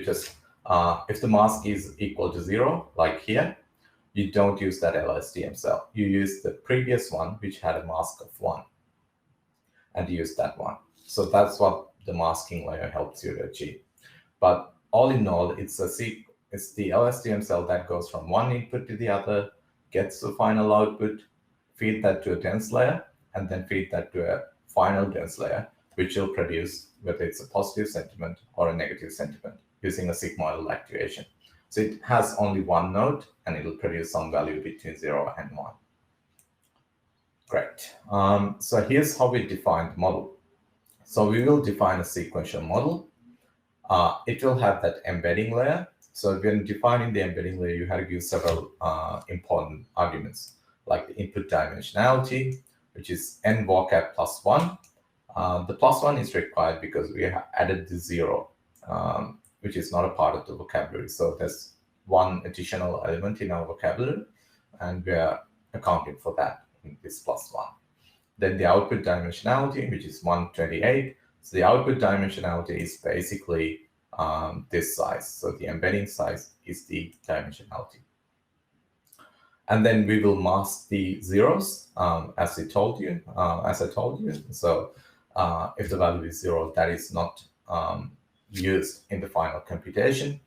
just, if the mask is equal to 0, like here, you don't use that LSTM cell. You use the previous one, which had a mask of 1, and use that one. So that's what the masking layer helps you to achieve. But all in all, it's the LSTM cell that goes from one input to the other, gets the final output, feed that to a dense layer, and then feed that to a final dense layer, which will produce whether it's a positive sentiment or a negative sentiment using a sigmoidal activation. So it has only one node, and it will produce some value between 0 and 1. Great. So here's how we define the model. So we will define a sequential model. It will have that embedding layer. So when defining the embedding layer, you have to give several important arguments, like the input dimensionality, which is n vocab plus 1. The plus 1 is required because we have added the 0, which is not a part of the vocabulary. So there's one additional element in our vocabulary, and we are accounting for that in this plus 1. Then the output dimensionality, which is 128. So the output dimensionality is basically this size. So the embedding size is the dimensionality. And then we will mask the zeros, as I told you. So if the value is 0, that is not used in the final computation.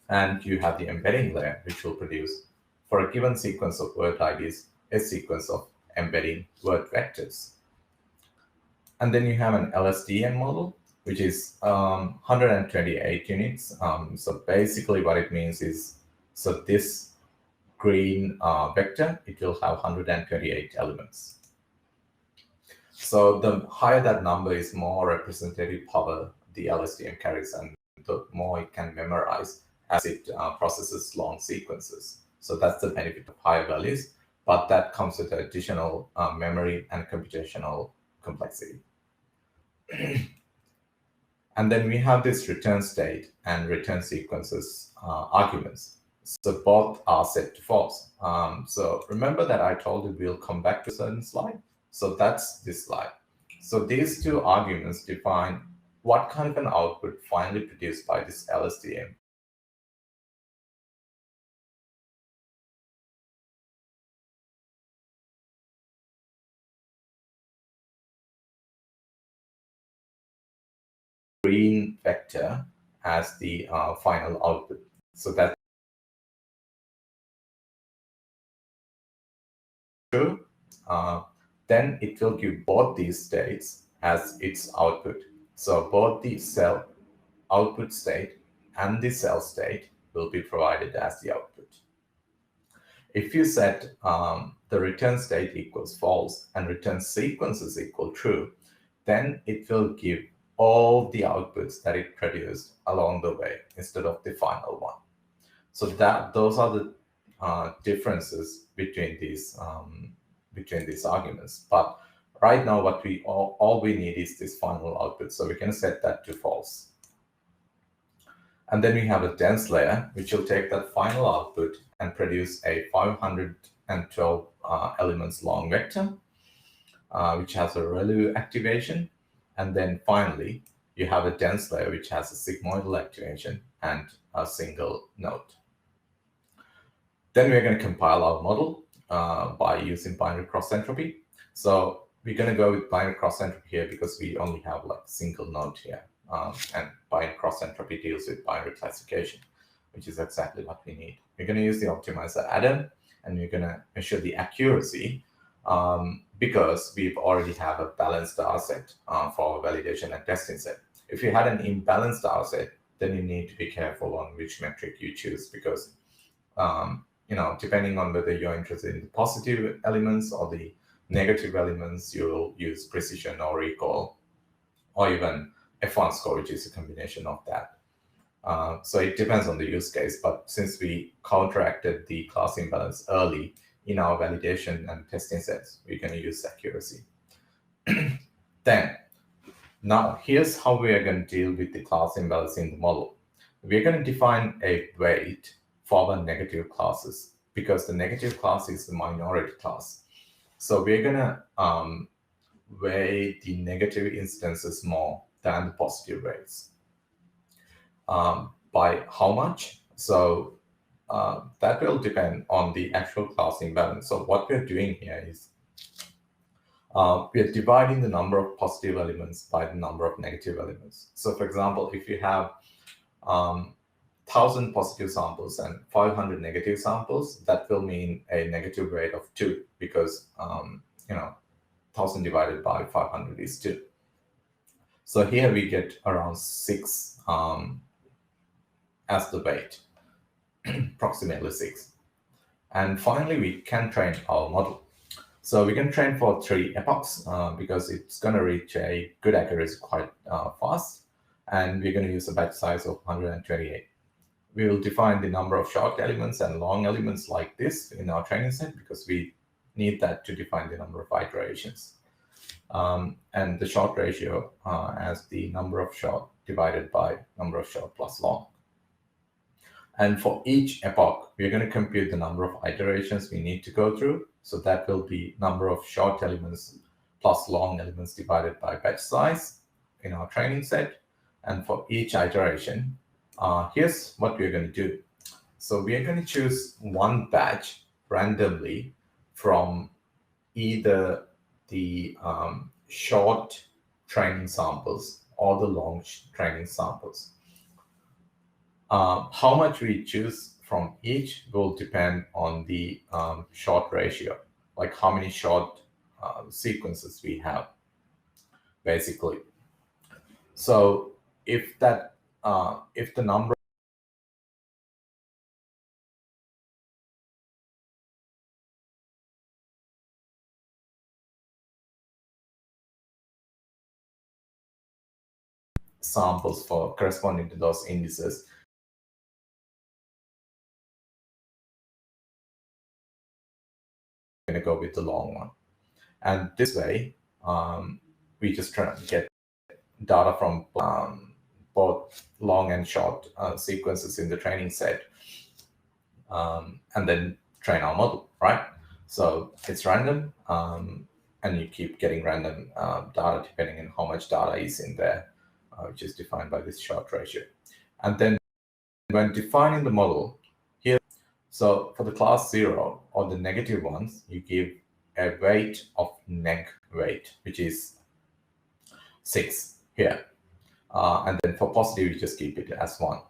And you have the embedding layer, which will produce, for a given sequence of word IDs, a sequence of embedding word vectors. And then you have an LSTM model, which is 128 units. So basically what it means is, so this green vector, it will have 128 elements. So the higher that number is, more representative power the LSTM carries, and the more it can memorize as it processes long sequences. So that's the benefit of higher values, but that comes with additional memory and computational complexity. And then we have this return state and return sequences arguments. So both are set to false. So remember that I told you we'll come back to a certain slide. So that's this slide. So these two arguments define what kind of an output finally produced by this LSTM. Green vector as the final output. So that's true. Then it will give both these states as its output. So both the cell output state and the cell state will be provided as the output. If you set the return state equals false and return sequence is equal true, then it will give all the outputs that it produced along the way instead of the final one. So those are the differences between these arguments. But right now, what all we need is this final output. So we can set that to false. And then we have a dense layer, which will take that final output and produce a 512 elements long vector, which has a ReLU activation. And then finally, you have a dense layer, which has a sigmoidal activation and a single node. Then we're going to compile our model by using binary cross entropy. So we're going to go with binary cross entropy here because we only have like single node here. And binary cross entropy deals with binary classification, which is exactly what we need. We're going to use the optimizer add-in, and we're going to measure the accuracy because we already have a balanced data set for our validation and testing set. If you had an imbalanced data set, then you need to be careful on which metric you choose because depending on whether you're interested in the positive elements or the negative elements, you'll use precision or recall, or even F1 score, which is a combination of that. So it depends on the use case, but since we counteracted the class imbalance early in our validation and testing sets, we're going to use accuracy. Then, now here's how we are going to deal with the class imbalance in the model. We're going to define a weight for the negative classes because the negative class is the minority class. So we're going to weigh the negative instances more than the positive weights. By how much? So that will depend on the actual class imbalance. So what we're doing here is we are dividing the number of positive elements by the number of negative elements. So for example, if you have 1,000 positive samples and 500 negative samples, that will mean a negative weight of 2 because 1,000 divided by 500 is 2. So here we get around 6 as the weight, approximately 6. And finally, we can train our model. So we can train for 3 epochs because it's going to reach a good accuracy quite fast. And we're going to use a batch size of 128. We will define the number of short elements and long elements like this in our training set because we need that to define the number of iterations. And the short ratio as the number of short divided by number of short plus long. And for each epoch, we're going to compute the number of iterations we need to go through. So that will be number of short elements plus long elements divided by batch size in our training set. And for each iteration, here's what we're going to do. So we are going to choose one batch randomly from either the short training samples or the long training samples. How much we choose from each will depend on the short ratio, like how many short sequences we have, basically. So if the number samples for corresponding to those indices, going to go with the long one. And this way, we just try to get data from both long and short sequences in the training set, and then train our model, right? So it's random, and you keep getting random data depending on how much data is in there, which is defined by this short ratio. And then when defining the model, here, so for the class 0 or the negative ones, you give a weight of neg weight, which is 6 here. And then for positive, you just keep it as 1.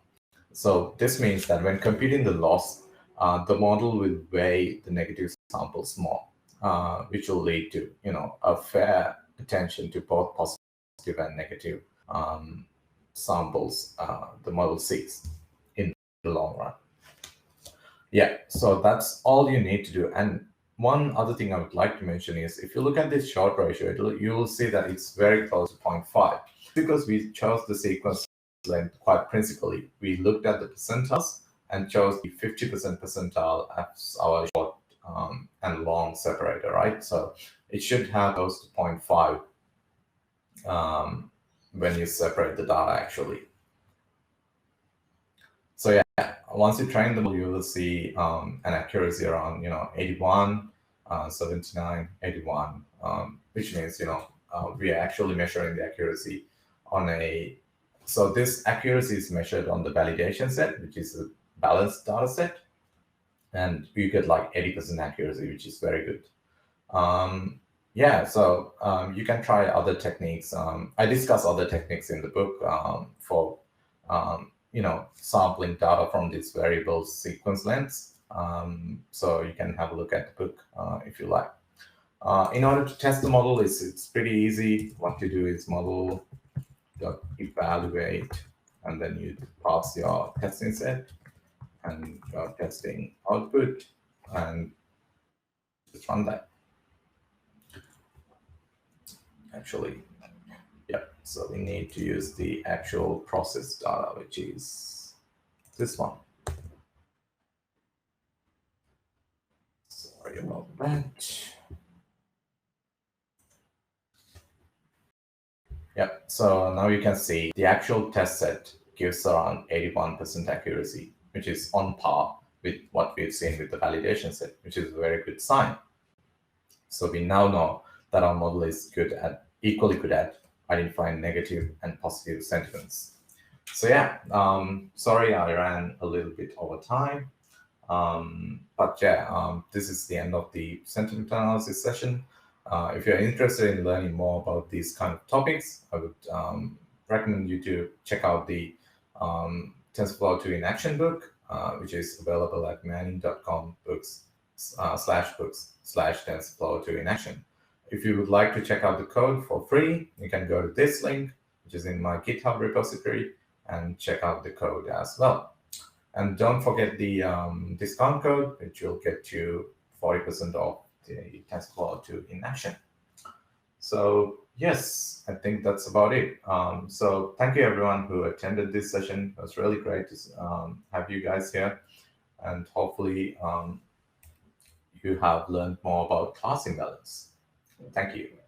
So this means that when computing the loss, the model will weigh the negative samples more, which will lead to a fair attention to both positive and negative samples the model sees in the long run. Yeah, so that's all you need to do. And one other thing I would like to mention is if you look at this short ratio, you will see that it's very close to 0.5 because we chose the sequence length quite principally. We looked at the percentiles and chose the 50% percentile as our short and long separator, right? So it should have close to 0.5 when you separate the data actually. So yeah, once you train them, you will see an accuracy around 81, 79, 81, which means we are actually measuring the accuracy on a. So this accuracy is measured on the validation set, which is a balanced data set, and you get like 80% accuracy, which is very good. Yeah, so you can try other techniques. I discuss other techniques in the book for sampling data from this variable sequence lengths. So you can have a look at the book if you like. In order to test the model, it's pretty easy. What you do is model.evaluate, and then you pass your testing set and your testing output, and just run that. Actually, yeah, so we need to use the actual process data, which is this one. Sorry about that. Yeah, so now you can see the actual test set gives around 81% accuracy, which is on par with what we've seen with the validation set, which is a very good sign. So we now know that our model is equally good at identifying negative and positive sentiments. So yeah, sorry I ran a little bit over time. But yeah, this is the end of the sentiment analysis session. If you're interested in learning more about these kind of topics, I would recommend you to check out the TensorFlow 2 in Action book, which is available at manning.com books/TensorFlow 2 in Action. If you would like to check out the code for free, you can go to this link, which is in my GitHub repository, and check out the code as well. And don't forget the discount code, which will get you 40% off the TensorFlow 2 in Action. So yes, I think that's about it. So thank you everyone who attended this session. It was really great to have you guys here. And hopefully you have learned more about class imbalance. Thank you.